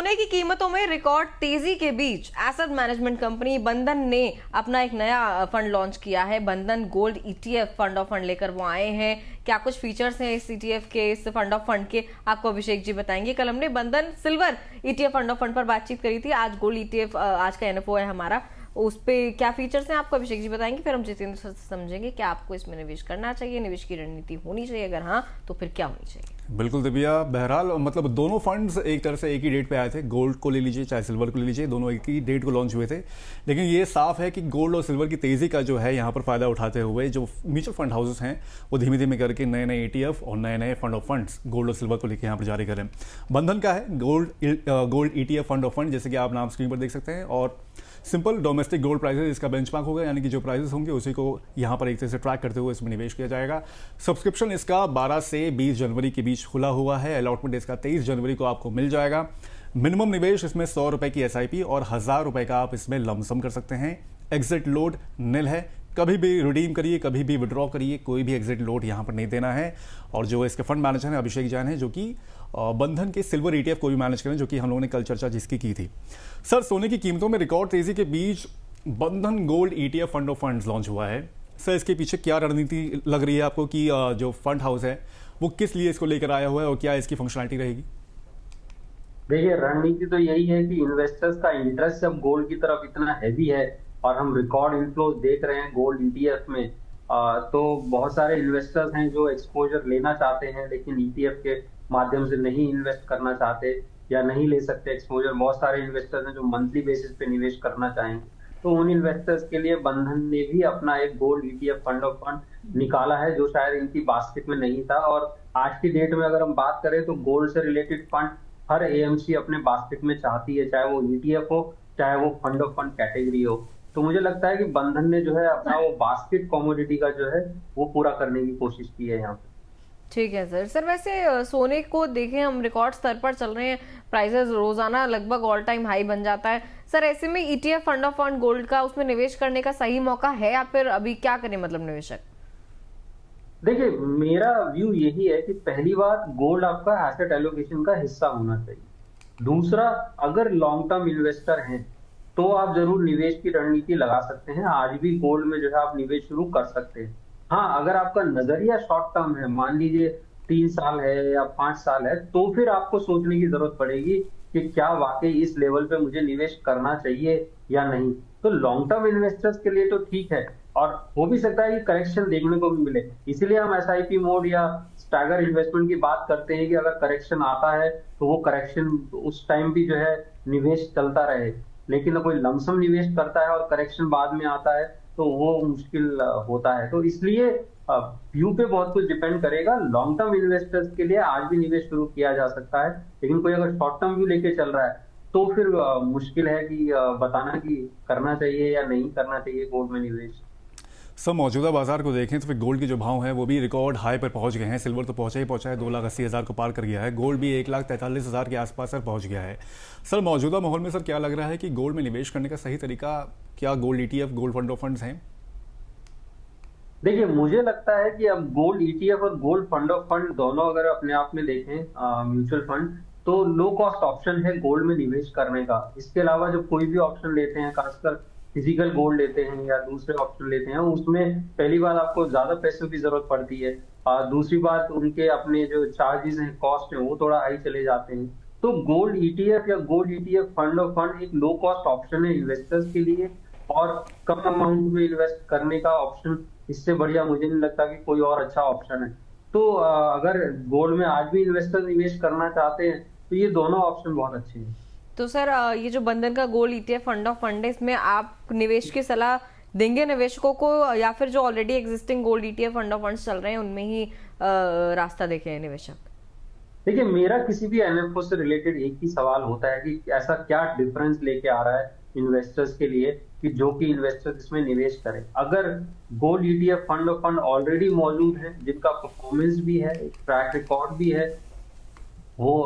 सोने की कीमतों में रिकॉर्ड तेजी के बीच एसेट मैनेजमेंट कंपनी बंधन ने अपना एक नया फंड लॉन्च किया है। बंधन gold ETF fund of fund लेकर वो आए हैं। क्या कुछ फीचर्स हैं इस ईटीएफ के, इस फंड ऑफ फंड के, आपको अभिषेक जी बताएंगे। कल हमने बंधन silver ETF fund of fund पर बातचीत करी थी। आज गोल्ड ईटीएफ आज का एनएफओ है हमारा, उस पे क्या फीचर्स हैं आपको अभिषेक जी बताएंगे। फिर हम जितेंद्र सर से समझेंगे क्या आपको इसमें निवेश करना चाहिए, निवेश की रणनीति होनी चाहिए, अगर हाँ तो फिर क्या होनी चाहिए। बिल्कुल दिव्या, बहरहाल मतलब दोनों फंड्स एक तरह से एक ही डेट पे आए थे। गोल्ड को ले लीजिए चाहे सिल्वर को ले लीजिए, दोनों एक ही डेट को लॉन्च हुए थे। लेकिन ये साफ है कि गोल्ड और सिल्वर की तेजी का जो है यहाँ पर फायदा उठाते हुए जो म्यूचुअल फंड हाउसेस हैं वो धीमे धीमे करके नए नए ईटीएफ और नए नए फंड ऑफ फंड्स गोल्ड और सिल्वर को लेकर यहाँ पर जारी करें। बंधन का है gold ETF fund of fund, जैसे कि आप नाम स्क्रीन पर देख सकते हैं। और सिंपल डोमेस्टिक गोल्ड प्राइसेस इसका बेंचमार्क होगा, यानी कि जो प्राइसेस होंगे उसी को यहाँ पर एक तरह से ट्रैक करते हुए इसमें निवेश किया जाएगा। सब्सक्रिप्शन इसका 12 से 20 जनवरी के बीच खुला हुआ है। अलॉटमेंट इसका 23 जनवरी को आपको मिल जाएगा। मिनिमम निवेश इसमें 100 रुपए की एसआईपी और 1000 रुपए का आप इसमें लमसम कर सकते हैं। एग्जिट लोड निल है, कभी भी रिडीम करिए, कभी भी विड्रॉ करिए, कोई भी एग्जिट लोड यहाँ पर नहीं देना है। और जो इसके फंड मैनेजर हैं अभिषेक जैन है, जो कि बंधन के सिल्वर ईटीएफ को भी मैनेज करें, जो कि हम लोगों ने कल चर्चा जिसकी की थी। सर, सोने की कीमतों में रिकॉर्ड तेजी के बीच बंधन gold ETF fund of funds launch हुआ है। सर, इसके पीछे क्या रणनीति लग रही है आपको कि जो फंड हाउस है वो किस लिए इसको लेकर आया हुआ है और क्या इसकी फंक्शनलिटी रहेगी? देखिए, रणनीति तो यही है कि इन्वेस्टर्स का इंटरेस्ट जब गोल्ड की तरफ इतना हैवी है और हम रिकॉर्ड इनफ्लोज देख रहे हैं गोल्ड ईटीएफ में, तो बहुत सारे इन्वेस्टर्स हैं जो एक्सपोजर लेना चाहते हैं लेकिन ईटीएफ के माध्यम से नहीं इन्वेस्ट करना चाहते या नहीं ले सकते एक्सपोजर। बहुत सारे इन्वेस्टर्स हैं जो मंथली बेसिस पे निवेश करना चाहेंगे, तो उन इन्वेस्टर्स के लिए बंधन ने भी अपना एक gold ETF fund of fund निकाला है जो शायद इनकी बास्केट में नहीं था। और आज की डेट में अगर हम बात करें तो गोल्ड से रिलेटेड फंड हर एएमसी अपने बास्केट में चाहती है, चाहे वो ईटीएफ हो चाहे वो फंड ऑफ फंड कैटेगरी हो। तो मुझे लगता है कि बंधन ने जो है अपना वो बास्केट कमोडिटी का जो है वो पूरा करने की कोशिश की है यहाँ पे। ठीक है सर। वैसे सोने को देखें हम, रिकॉर्ड स्तर पर चल रहे हैं, प्राइसेस रोजाना लगभग ऑल टाइम हाई बन जाता है। सर, ऐसे में ETF fund of fund gold का उसमें निवेश करने का सही मौका है या फिर अभी क्या करें मतलब निवेशक? देखिए, मेरा व्यू यही है कि पहली बात गोल्ड आपका एसेट एलोकेशन का हिस्सा होना चाहिए। दूसरा, अगर लॉन्ग टर्म इन्वेस्टर हैं तो आप जरूर निवेश की रणनीति लगा सकते हैं। आज भी गोल्ड में जो है आप निवेश शुरू कर सकते हैं। हाँ, अगर आपका नजरिया शॉर्ट टर्म है, मान लीजिए 3 साल है या 5 साल है, तो फिर आपको सोचने की जरूरत पड़ेगी कि क्या वाकई इस लेवल पे मुझे निवेश करना चाहिए या नहीं। तो लॉन्ग टर्म इन्वेस्टर्स के लिए तो ठीक है, और हो भी सकता है कि करेक्शन देखने को भी मिले। इसीलिए हम एसआईपी मोड या स्टैगर इन्वेस्टमेंट की बात करते हैं कि अगर करेक्शन आता है तो वो करेक्शन उस टाइम भी जो है निवेश चलता रहे। लेकिन कोई लमसम निवेश करता है और करेक्शन बाद में आता है तो वो मुश्किल होता है। तो इसलिए व्यू पे बहुत कुछ डिपेंड करेगा। लॉन्ग टर्म इन्वेस्टर्स के लिए आज भी निवेश शुरू किया जा सकता है, लेकिन कोई अगर शॉर्ट टर्म व्यू लेके चल रहा है तो फिर मुश्किल है कि बताना कि करना चाहिए या नहीं करना चाहिए गोल्ड में निवेश। सर, मौजूदा बाजार को देखें तो फिर गोल्ड के जो भाव हैं वो भी रिकॉर्ड हाई पर पहुंच गए हैं। सिल्वर तो पहुंचा है, 2,80,000 को पार कर गया है। गोल्ड भी 1,43,000 के आसपास सर पहुंच गया है। सर, मौजूदा माहौल में सर क्या लग रहा है कि गोल्ड में निवेश करने का सही तरीका क्या gold ETF, gold fund of funds हैं? देखिए, मुझे लगता है कि अब गोल्ड ईटीएफ और गोल्ड फंड ऑफ फंड दोनों अगर अपने आप में देखें म्यूचुअल फंड, तो लो कॉस्ट ऑप्शन है गोल्ड में निवेश करने का। इसके अलावा जो कोई भी ऑप्शन लेते हैं, खासकर फिजिकल गोल्ड लेते हैं या दूसरे ऑप्शन लेते हैं, उसमें पहली बात आपको ज्यादा पैसों की जरूरत पड़ती है, और दूसरी बात उनके अपने जो चार्जेस हैं, कॉस्ट है, वो थोड़ा हाई चले जाते हैं। तो गोल्ड ईटीएफ या gold ETF fund of fund एक लो कॉस्ट ऑप्शन है इन्वेस्टर्स के लिए, और कम अमाउंट में इन्वेस्ट करने का ऑप्शन इससे बढ़िया मुझे नहीं लगता कि कोई और अच्छा ऑप्शन है। तो अगर गोल्ड में आज भी इन्वेस्टर निवेश करना चाहते हैं तो ये दोनों ऑप्शन बहुत अच्छे हैं। तो सर, ये जो बंधन का gold ETF fund of fund है, इसमें आप निवेश की सलाह देंगे निवेशकों को या फिर जो already existing gold ETF fund of funds चल रहे हैं उनमें ही रास्ता देखें निवेशक? देखिए, मेरा किसी भी एनएफओ से रिलेटेड एक ही सवाल होता है कि ऐसा क्या डिफरेंस लेके आ रहा है इन्वेस्टर्स के लिए कि जो कि इन्वेस्टर्स इसमें निवेश करें। अगर gold ETF fund of fund already मौजूद है, जिनका परफॉर्मेंस भी है, ट्रैक रिकॉर्ड भी है, वो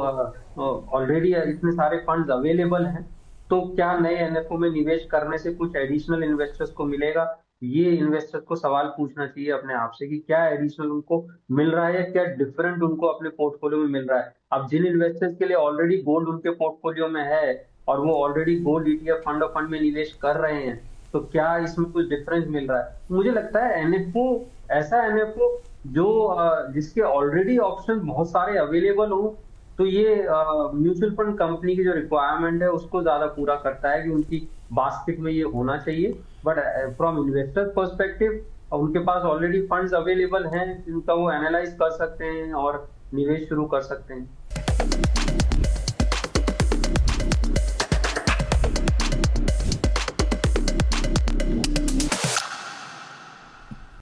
ऑलरेडी इतने सारे फंड्स अवेलेबल हैं, तो क्या नए एनएफओ में निवेश करने से कुछ एडिशनल इन्वेस्टर्स को मिलेगा? ये इन्वेस्टर को सवाल पूछना चाहिए अपने आप से कि क्या एडिशनल उनको मिल रहा है या क्या डिफरेंट उनको अपने पोर्टफोलियो में मिल रहा है। अब जिन इन्वेस्टर्स के लिए ऑलरेडी गोल्ड उनके पोर्टफोलियो में है और वो already gold ETF fund of fund में निवेश कर रहे हैं, तो क्या इसमें कुछ डिफरेंस मिल रहा है? मुझे लगता है एनएफओ, ऐसा एनएफओ जो जिसके ऑलरेडी ऑप्शन बहुत सारे अवेलेबल हो, तो ये म्यूचुअल फंड कंपनी की जो रिक्वायरमेंट है उसको ज्यादा पूरा करता है कि उनकी बास्केट में ये होना चाहिए। बट फ्रॉम इन्वेस्टर पर्सपेक्टिव उनके पास ऑलरेडी फंड्स अवेलेबल हैं जिनका वो एनालाइज कर सकते हैं और निवेश शुरू कर सकते हैं।